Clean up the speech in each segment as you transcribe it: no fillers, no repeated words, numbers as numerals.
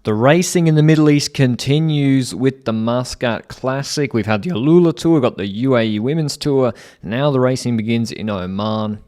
The racing in the Middle East continues with the Muscat Classic. We've had the Alula Tour, we've got the UAE Women's Tour. Now the racing begins in Oman.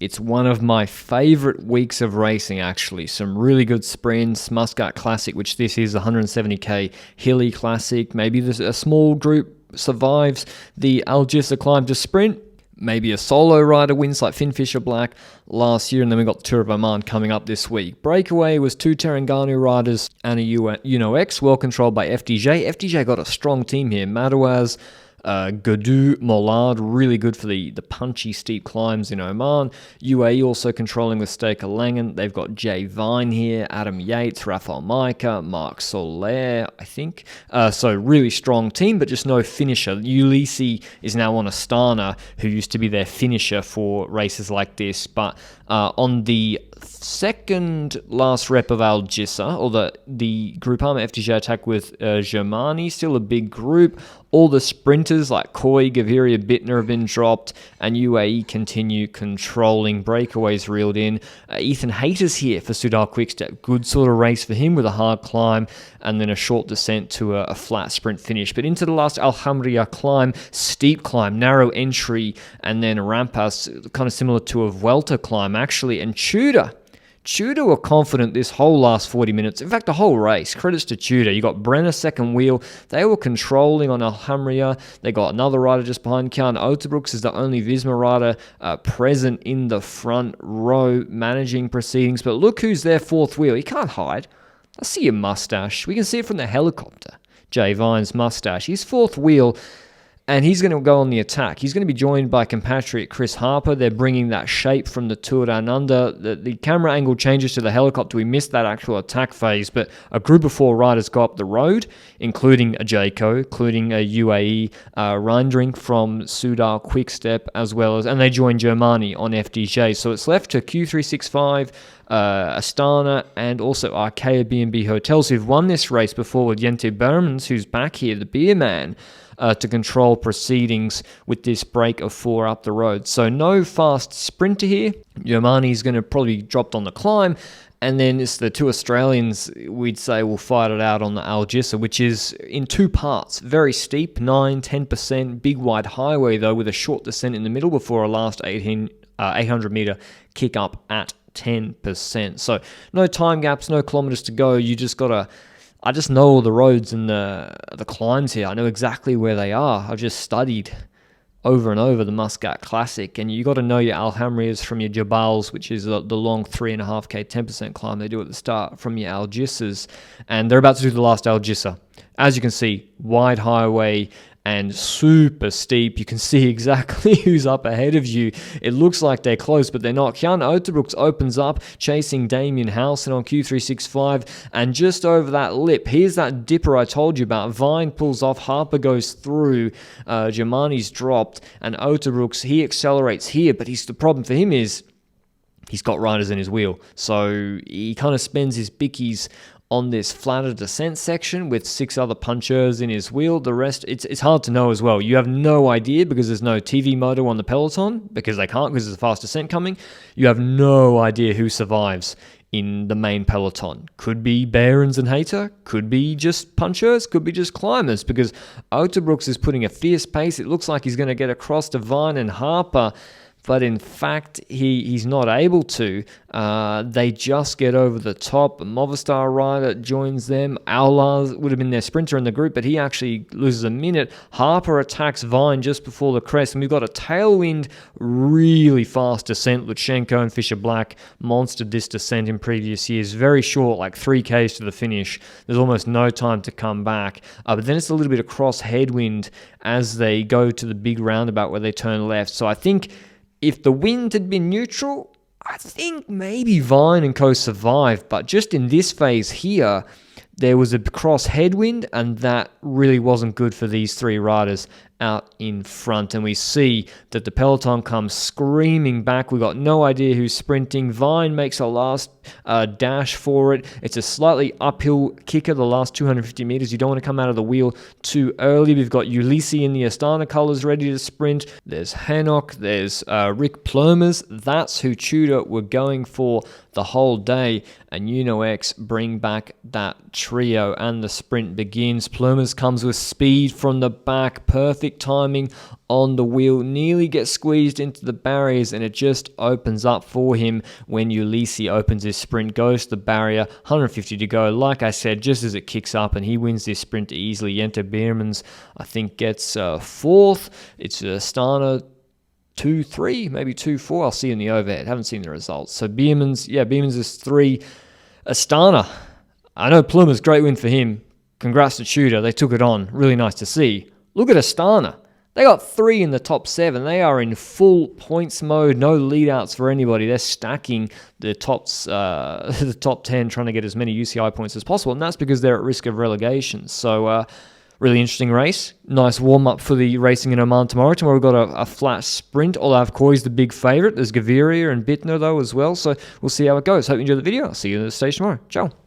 It's one of my favorite weeks of racing, actually. Some really good sprints. Muscat Classic, which this is 170k hilly classic. Maybe a small group survives the Al Jissa climb to sprint. Maybe a solo rider wins like Finn Fisher-Black last year, and then we've got the Tour of Oman coming up this week. Breakaway was 2 Terengganu riders and a Uno X, well controlled by FDJ. FDJ got a strong team here. Madouaz, Gadu, Mollard, really good for the punchy steep climbs in Oman. UAE also controlling with Staker Langen. They've got Jay Vine here, Adam Yates, Rafael Micah, Marc Soler, I think. So really strong team, but just no finisher. Ulisi is now on Astana, who used to be their finisher for races like this. But on the second last rep of Al Jissa, or the Groupama FDJ attack with Germani, still a big group. All the sprinters like Koi, Gaviria, Bittner have been dropped, and UAE continue controlling. Breakaways reeled in. Ethan Hayter's here for Soudal Quickstep. Good sort of race for him with a hard climb and then a short descent to a flat sprint finish. But into the last Alhambra climb, steep climb, narrow entry, and then rampas, kind of similar to a Vuelta climb actually. And Tudor were confident this whole last 40 minutes. In fact, the whole race. Credits to Tudor. You got Brenner second wheel. They were controlling on Alhambra. They got another rider just behind. Kjan Oterbrooks is the only Visma rider present in the front row managing proceedings. But look who's their fourth wheel. He can't hide. I see your mustache. We can see it from the helicopter. Jay Vine's mustache. His fourth wheel. And he's going to go on the attack. He's going to be joined by compatriot Chris Harper. They're bringing that shape from the Tour Down Under. The camera angle changes to the helicopter. We missed that actual attack phase, but a group of 4 riders go up the road, including a Jayco, including a UAE Reindrink from Soudal Quickstep, as well as, and they join Germani on FDJ. So it's left to Q365, Astana, and also Arkea B&B Hotels, who've won this race before with Jente Bermans, who's back here, the beer man, to control proceedings with this break of 4 up the road. So no fast sprinter here. Germani's going to probably be dropped on the climb. And then it's the 2 Australians, we'd say, will fight it out on the Al Jissa, which is in 2 parts. Very steep, 9-10%. Big wide highway, though, with a short descent in the middle before a last 800-meter kick up at 10%. So no time gaps, no kilometers to go. You just got to... I just know all the roads and the climbs here. I know exactly where they are. I've just studied over and over the Muscat Classic, and you got to know your Alhambras from your Jabals, which is the long 3.5k 10% climb they do at the start, from your Al Jissas, and they're about to do the last Al Jissa. As you can see, wide highway and super steep. You can see exactly who's up ahead of you. It looks like they're close, but they're not. Kjan Oterbrooks opens up, chasing Damien Howson on Q365, and just over that lip, here's that dipper I told you about. Vine pulls off, Harper goes through, Germani's dropped, and Oterbrooks, he accelerates here, but the problem for him is he's got riders in his wheel, so he kind of spends his bickies on this flatter descent section with 6 other punchers in his wheel. The rest, it's hard to know as well. You have no idea because there's no TV moto on the peloton, because they can't, because there's a fast descent coming. You have no idea who survives in the main peloton. Could be Behrens and Hayter, could be just punchers, could be just climbers, because Oterbrooks is putting a fierce pace. It looks like he's going to get across to Vine and Harper, but in fact, he's not able to. They just get over the top. A Movistar rider joins them. Aulas would have been their sprinter in the group, but he actually loses a minute. Harper attacks Vine just before the crest, and we've got a tailwind, really fast descent. Lutsenko and Fisher-Black monstered this descent in previous years. Very short, like 3Ks to the finish. There's almost no time to come back. But then it's a little bit of cross headwind as they go to the big roundabout where they turn left. So I think if the wind had been neutral, I think maybe Vine and Co survived. But just in this phase here, there was a cross headwind, and that really wasn't good for these 3 riders out in front, and we see that the peloton comes screaming back. We've got no idea who's sprinting. Vine makes a last dash for it. It's a slightly uphill kicker the last 250 meters. You don't want to come out of the wheel too early. We've got Ulysses in the Astana colors ready to sprint. There's Hanok, there's Rick Plumers. That's who Tudor were going for the whole day, and UnoX bring back that trio, and the sprint begins. Plumers comes with speed from the back, perfect timing on the wheel, nearly gets squeezed into the barriers, and it just opens up for him when Ulysses opens his sprint, goes to the barrier, 150 to go. Like I said, just as it kicks up, and he wins this sprint easily. Jente Beermans, I think, gets fourth. It's Astana 2-3, maybe 2-4. I'll see in the overhead. Haven't seen the results. So Beermans is 3. Astana, I know Plumer's great win for him. Congrats to Tudor. They took it on. Really nice to see. Look at Astana. They got 3 in the top 7. They are in full points mode. No lead-outs for anybody. They're stacking the the top 10, trying to get as many UCI points as possible, and that's because they're at risk of relegation. So, really interesting race. Nice warm-up for the racing in Oman tomorrow. Tomorrow we've got a flat sprint, although of course the big favourite. There's Gaviria and Bittner, though, as well. So we'll see how it goes. Hope you enjoyed the video. I'll see you at the station tomorrow. Ciao.